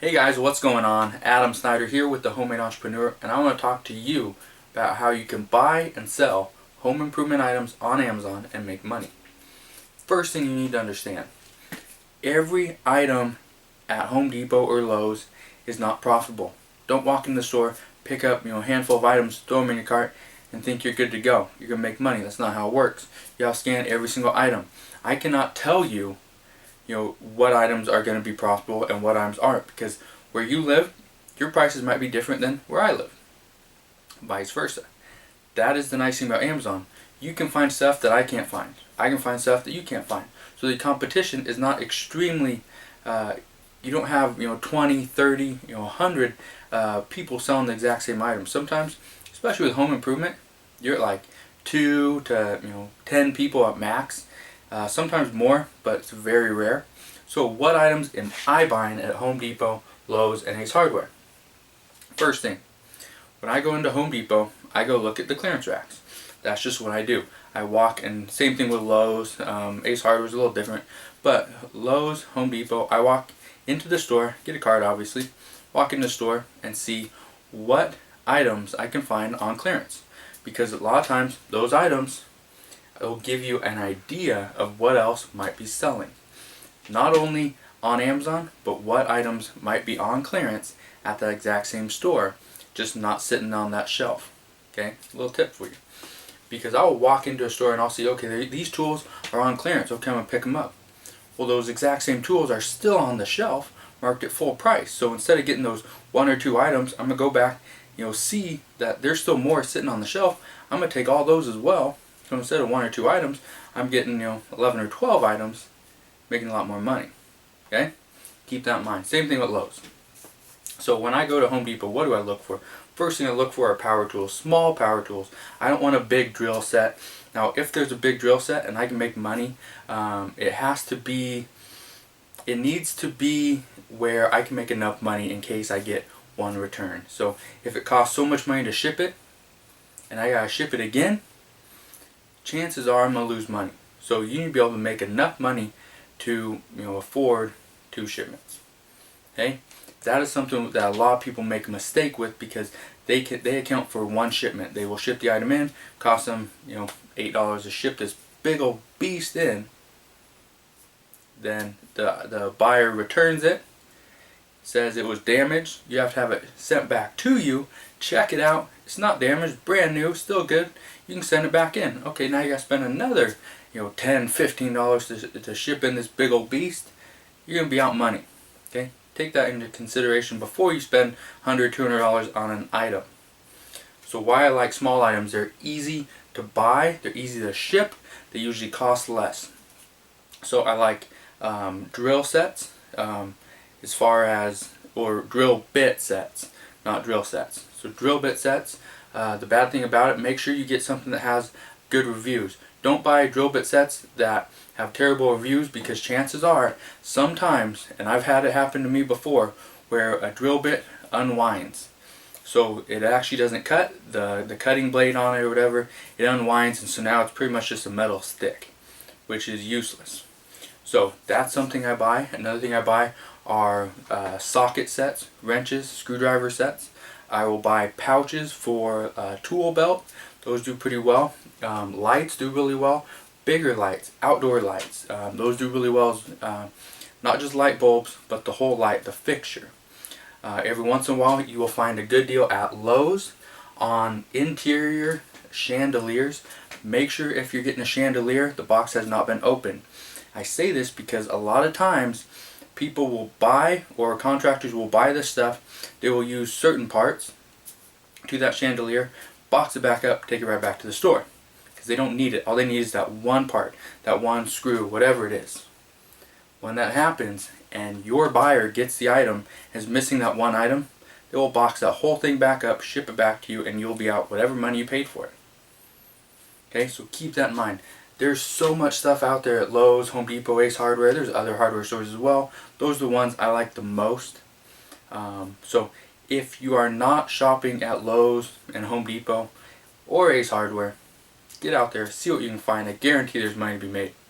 Hey guys, what's going on? Adam Snyder here with the Homemade Entrepreneur, and I want to talk to you about how you can buy and sell home improvement items on Amazon and make money. First thing you need to understand, every item at Home Depot or Lowe's is not profitable. Don't walk in the store, pick up a handful of items, throw them in your cart, and think you're good to go. You're going to make money. That's not how it works. You have to scan every single item. I cannot tell you what items are going to be profitable and what items aren't, because where you live, your prices might be different than where I live. Vice versa. That is the nice thing about Amazon. You can find stuff that I can't find. I can find stuff that you can't find. So the competition is not extremely, you don't have 20, 30, 100 people selling the exact same item. Sometimes, especially with home improvement, you're at like 2 to 10 people at max. Sometimes more, but it's very rare. So what items am I buying at Home Depot, Lowe's, and Ace Hardware? First thing, when I go into Home Depot, I go look at the clearance racks. That's just what I do. I walk, and same thing with Lowe's. Ace Hardware is a little different, but Lowe's, Home Depot, I walk into the store, get a card obviously, walk in the store and see what items I can find on clearance. Because a lot of times, those items will give you an idea of what else might be selling. Not only on Amazon, but what items might be on clearance at the exact same store, just not sitting on that shelf. Okay, a little tip for you. Because I will walk into a store and I'll see, okay, these tools are on clearance. Okay, I'm going to pick them up. Well, those exact same tools are still on the shelf, marked at full price. So instead of getting those 1 or 2 items, I'm going to go back, see that there's still more sitting on the shelf. I'm going to take all those as well. So instead of 1 or 2 items, I'm getting 11 or 12 items, making a lot more money. Okay, keep that in mind. Same thing with Lowe's. So when I go to Home Depot, what do I look for? First thing I look for are power tools, small power tools. I don't want a big drill set. Now, if there's a big drill set and I can make money, it needs to be where I can make enough money in case I get one return. So if it costs so much money to ship it, and I gotta ship it again, chances are I'm gonna lose money. So you need to be able to make enough money to afford 2 shipments. Okay, that is something that a lot of people make a mistake with, because they account for 1 shipment. They will ship the item in, cost them $8 to ship this big old beast in. Then the buyer returns it, says it was damaged. You have to have it sent back to you, check it out. It's not damaged, brand new, still good. You can send it back in. Okay, now you got to spend another $10, $15 to ship in this big old beast. You're going to be out money. Okay, take that into consideration before you spend $100, $200 on an item. So why I like small items, they're easy to buy, they're easy to ship, they usually cost less. So I like drill sets, or drill bit sets, not drill sets. So drill bit sets, the bad thing about it, make sure you get something that has good reviews. Don't buy drill bit sets that have terrible reviews, because chances are, sometimes, and I've had it happen to me before, where a drill bit unwinds. So it actually doesn't cut, the cutting blade on it or whatever, it unwinds, and so now it's pretty much just a metal stick, which is useless. So that's something I buy. Another thing I buy are socket sets, wrenches, screwdriver sets. I will buy pouches for a tool belt. Those do pretty well. Lights do really well. Bigger lights, outdoor lights, those do really well. Not just light bulbs, but the whole light, the fixture. Every once in a while you will find a good deal at Lowe's on interior chandeliers. Make sure if you're getting a chandelier, the box has not been opened. I say this because a lot of times people will buy, or contractors will buy this stuff, they will use certain parts to that chandelier, box it back up, take it right back to the store, because they don't need it. All they need is that one part, that one screw, whatever it is. When that happens and your buyer gets the item, is missing that one item, they will box that whole thing back up, ship it back to you, and you'll be out whatever money you paid for it. Okay, so keep that in mind. There's so much stuff out there at Lowe's, Home Depot, Ace Hardware. There's other hardware stores as well. Those are the ones I like the most. So if you are not shopping at Lowe's and Home Depot or Ace Hardware, get out there, see what you can find. I guarantee there's money to be made.